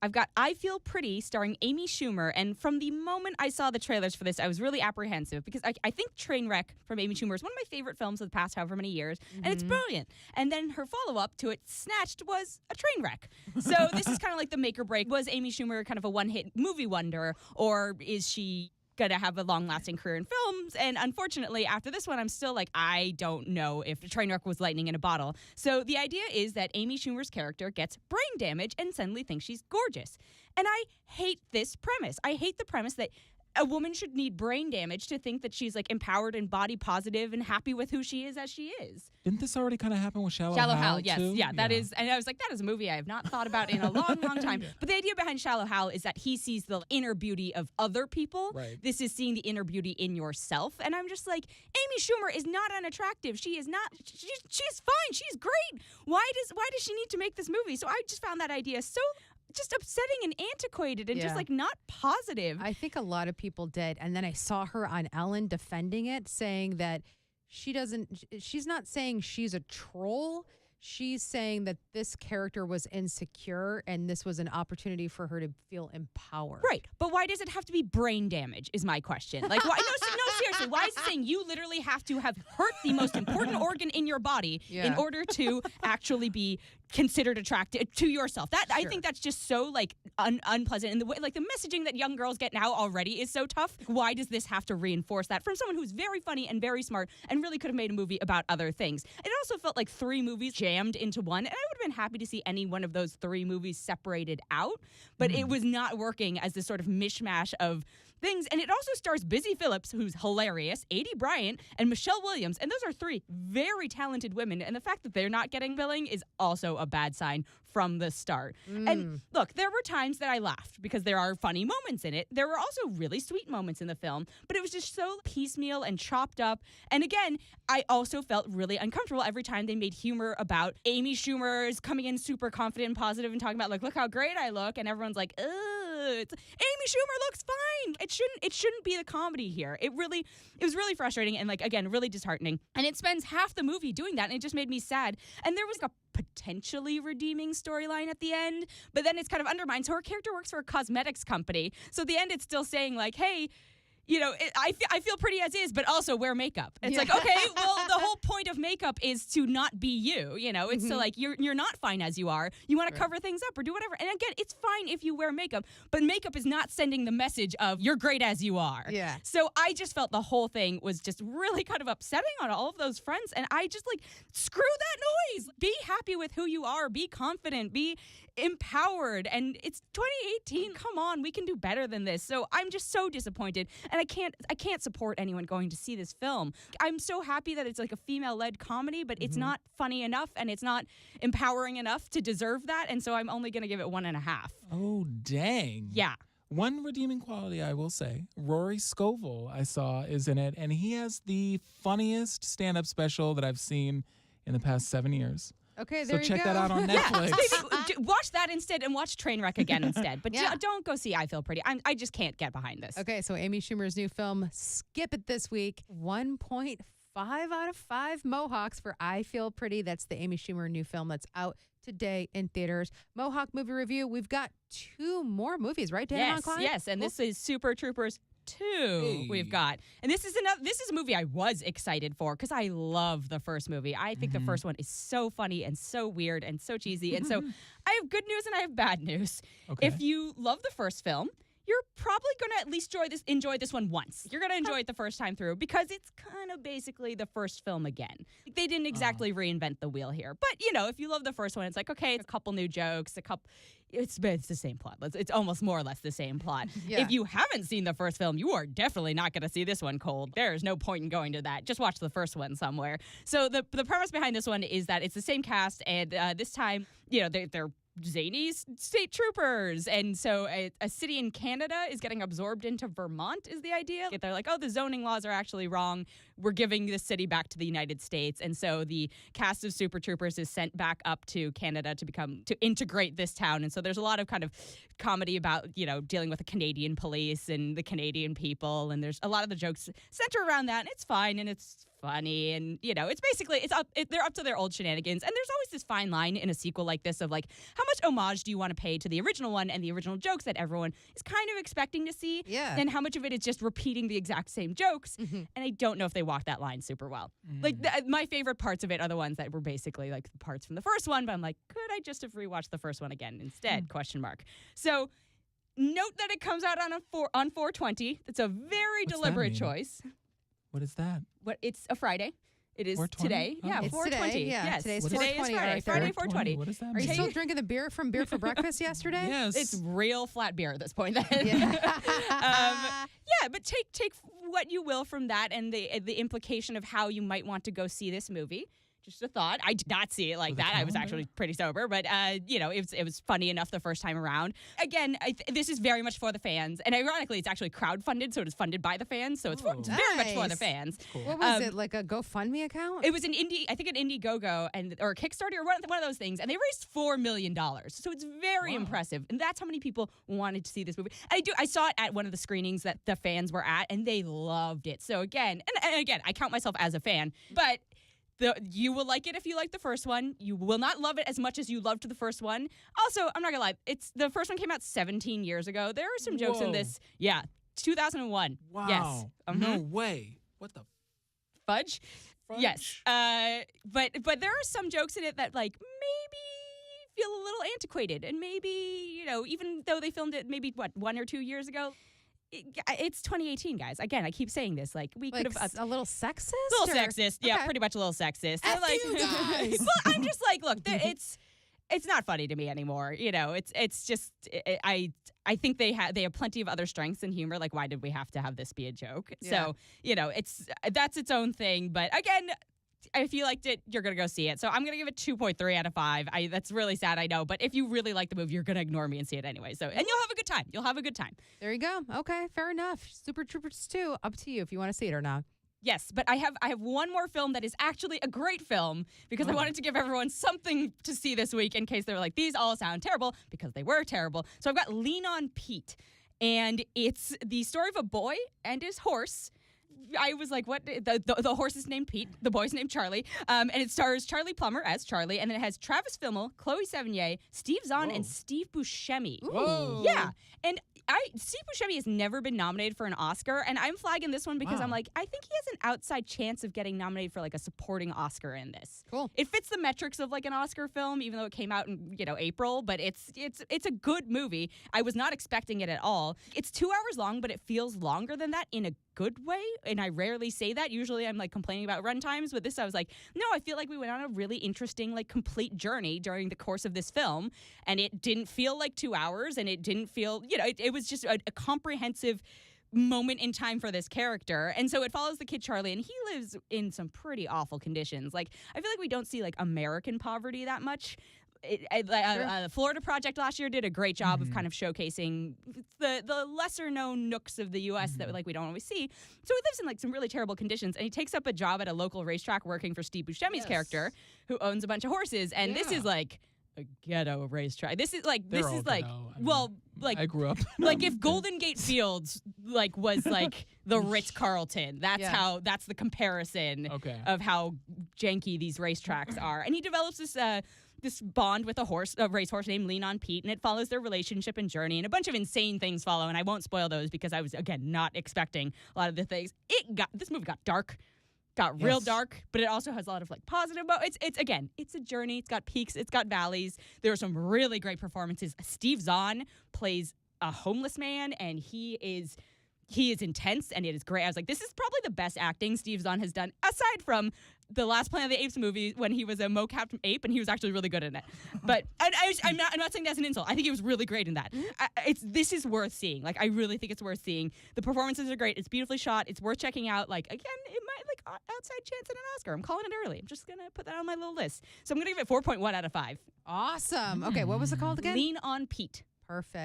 I've got I Feel Pretty starring Amy Schumer. And from the moment I saw the trailers for this, I was really apprehensive because I think Trainwreck from Amy Schumer is one of my favorite films of the past however many years. And it's brilliant. And then her follow-up to it, Snatched, was a train wreck. So this is kind of like the make or break. Was Amy Schumer kind of a one-hit movie wonder, or is she going to have a long-lasting career in films? And unfortunately, after this one, I'm still like, I don't know if Trainwreck was lightning in a bottle. So the idea is that Amy Schumer's character gets brain damage and suddenly thinks she's gorgeous. And I hate this premise. I hate the premise that a woman should need brain damage to think that she's like empowered and body positive and happy with who she is as she is. Didn't this already kind of happen with Shallow Hal, yes. too? Yeah, that is, and I was like, that is a movie I have not thought about in a long, long time. But the idea behind Shallow Hal is that he sees the inner beauty of other people. Right. This is seeing the inner beauty in yourself. And I'm just like, Amy Schumer is not unattractive. She is not, she's fine. She's great. Why does she need to make this movie? So I just found that idea so just upsetting and antiquated and just like not positive. I think a lot of people did. And then I saw her on Ellen defending it, saying that she's not saying she's a troll. She's saying that this character was insecure and this was an opportunity for her to feel empowered. Right. But why does it have to be brain damage is my question. Like, why? No, seriously. Why is it saying you literally have to have hurt the most important organ in your body in order to actually be considered attractive to yourself? That I think that's just so like unpleasant. And the way, like the messaging that young girls get now already is so tough. Why does this have to reinforce that from someone who's very funny and very smart and really could have made a movie about other things? It also felt like 3 movies jammed into one, and I would have been happy to see any one of those 3 movies separated out, but it was not working as this sort of mishmash of things. And it also stars Busy Phillips, who's hilarious, Aidy Bryant, and Michelle Williams, and those are 3 very talented women, and the fact that they're not getting billing is also a bad sign from the start. And look, there were times that I laughed because there are funny moments in it. There were also really sweet moments in the film, but it was just so piecemeal and chopped up. And again, I also felt really uncomfortable every time they made humor about Amy Schumer is coming in super confident and positive and talking about, like, look how great I look, and everyone's like, ugh, Amy Schumer looks fine. It shouldn't be the comedy here. It was really frustrating and, like, again, really disheartening. And it spends half the movie doing that, and it just made me sad. And there was a potentially redeeming storyline at the end, but then it's kind of undermined. So her character works for a cosmetics company. So at the end, it's still saying, like, hey, you know, I feel pretty as is, but also wear makeup. It's like, okay, well, the whole point of makeup is to not be you, you know? It's to, like, you're not fine as you are. You want to cover things up or do whatever. And again, it's fine if you wear makeup, but makeup is not sending the message of you're great as you are. Yeah. So I just felt the whole thing was just really kind of upsetting on all of those fronts. And I just, like, screw that noise. Be happy with who you are. Be confident. Be empowered. And it's 2018. Come on, we can do better than this. So I'm just so disappointed. And I can't support anyone going to see this film. I'm so happy that it's like a female-led comedy, but it's not funny enough and it's not empowering enough to deserve that. And so I'm only going to give it 1.5. Oh, dang. Yeah. One redeeming quality, I will say, Rory Scovel, I saw, is in it, and he has the funniest stand-up special that I've seen in the past 7 years. Okay, there you go. So check that out on Netflix. Watch that instead and watch Trainwreck again instead. But don't go see I Feel Pretty. I just can't get behind this. Okay, so Amy Schumer's new film, Skip It this week. 1.5 out of 5 Mohawks for I Feel Pretty. That's the Amy Schumer new film that's out today in theaters. Mohawk movie review. We've got 2 more movies, right, Dan? Han-Klein? Yes, and this is Super Troopers 2 we've got. And this is a movie I was excited for because I love the first movie. I think the first one is so funny and so weird and so cheesy. And so I have good news and I have bad news. Okay. If you love the first film, you're probably going to at least enjoy this one once. You're going to enjoy it the first time through because it's kind of basically the first film again. They didn't exactly reinvent the wheel here. But, you know, if you love the first one, it's like, okay, it's a couple new jokes, it's the same plot. It's almost more or less the same plot. If you haven't seen the first film, you are definitely not going to see this one cold. There's no point in going to that. Just watch the first one somewhere. So the premise behind this one is that it's the same cast, and this time, you know, they're zany state troopers. And so a city in Canada is getting absorbed into Vermont is the idea. They're like, oh, the zoning laws are actually wrong. We're giving this city back to the United States. And so the cast of Super Troopers is sent back up to Canada to integrate this town. And so there's a lot of kind of comedy about, you know, dealing with the Canadian police and the Canadian people. And there's a lot of the jokes center around that. And it's fine and it's funny, and it's basically they're up to their old shenanigans. And there's always this fine line in a sequel like this of like, how much homage do you want to pay to the original one and the original jokes that everyone is kind of expecting to see, and how much of it is just repeating the exact same jokes. And I don't know if they walk that line super well. Like my favorite parts of it are the ones that were basically like the parts from the first one, but I'm like, could I just have rewatched the first one again instead? ? So note that it comes out on 4/20. That's a very deliberate choice. What is that? It's a Friday. It is 4/20? Yeah, It's 4/20. today, yeah. Yes. Today's Today is 4/20, Friday. Arthur. Friday 4/20. What does that Are you mean? still drinking the beer from Beer for Breakfast yesterday? Yes. It's real flat beer at this point. Then. Yeah. But take what you will from that and the implication of how you might want to go see this movie. Just a thought. I did not see it like that. I was actually pretty sober, but it was funny enough the first time around. Again, this is very much for the fans, and ironically, it's actually crowdfunded, so it is funded by the fans. So it's very much for the fans. Cool. What was it, like a GoFundMe account? It was an Indiegogo or a Kickstarter or one of those things, and they raised $4 million. So it's very impressive, and that's how many people wanted to see this movie. I saw it at one of the screenings that the fans were at, and they loved it. So again, and again, I count myself as a fan, but. You will like it if you like the first one. You will not love it as much as you loved the first one. Also, I'm not gonna lie, the first one came out 17 years ago. There are some jokes in this. Yeah, 2001. Wow. Yes. No way. What the fudge? Yes. But there are some jokes in it that like maybe feel a little antiquated, and maybe even though they filmed it maybe 1 or 2 years ago. It's 2018, guys. Again, I keep saying this. Like we could have a little sexist. A little sexist, yeah, pretty much a little sexist. F like, you guys. Well, I'm just like, look, it's not funny to me anymore. It's just I think they have plenty of other strengths in humor. Like, why did we have to have this be a joke? Yeah. So that's its own thing. But again. If you liked it, you're going to go see it. So I'm going to give it 2.3 out of 5. That's really sad, I know. But if you really like the movie, you're going to ignore me and see it anyway. And you'll have a good time. You'll have a good time. There you go. Okay, fair enough. Super Troopers 2, up to you if you want to see it or not. Yes, but I have one more film that is actually a great film because I wanted to give everyone something to see this week in case they were like, these all sound terrible, because they were terrible. So I've got Lean on Pete. And it's the story of a boy and his horse. I was like, what? The horse is named Pete. The boy's named Charlie. And it stars Charlie Plummer as Charlie. And then it has Travis Fimmel, Chloe Sevigny, Steve Zahn, and Steve Buscemi. Whoa. Yeah. And Steve Buscemi has never been nominated for an Oscar. And I'm flagging this one because I'm like, I think he has an outside chance of getting nominated for like a supporting Oscar in this. Cool. It fits the metrics of like an Oscar film, even though it came out in, April. But it's a good movie. I was not expecting it at all. It's 2 hours long, but it feels longer than that in a good way, and I rarely say that. Usually I'm like complaining about run times, but this I was like, no, I feel like we went on a really interesting like complete journey during the course of this film, and it didn't feel like 2 hours, and it didn't feel, it was just a comprehensive moment in time for this character. And so it follows the kid Charlie, and he lives in some pretty awful conditions. Like, I feel like we don't see like American poverty that much. Florida Project last year did a great job of kind of showcasing the lesser known nooks of the U.S. that like we don't always see. So he lives in like some really terrible conditions, and he takes up a job at a local racetrack working for Steve Buscemi's character, who owns a bunch of horses. And this is like a ghetto racetrack. This is like I grew up like if Golden Gate Fields like was like the Ritz-Carlton. That's the comparison of how janky these racetracks are. And he develops this bond with a racehorse named Lean on Pete, and it follows their relationship and journey, and a bunch of insane things follow, and I won't spoil those because I was, again, not expecting a lot of the things. This movie got dark, real dark, but it also has a lot of like positive it's a journey. It's got peaks, it's got valleys. There are some really great performances. Steve Zahn plays a homeless man, and he is intense, and it is great. I was like, this is probably the best acting Steve Zahn has done, aside from the last Planet of the Apes movie when he was a mocapped ape, and he was actually really good in it. But I'm not saying that's an insult. I think he was really great in that. This is worth seeing. Like, I really think it's worth seeing. The performances are great. It's beautifully shot. It's worth checking out. Like, again, it might like outside chance at an Oscar. I'm calling it early. I'm just gonna put that on my little list. So I'm gonna give it 4.1 out of 5. Awesome. Okay, what was it called again? Lean on Pete. Perfect.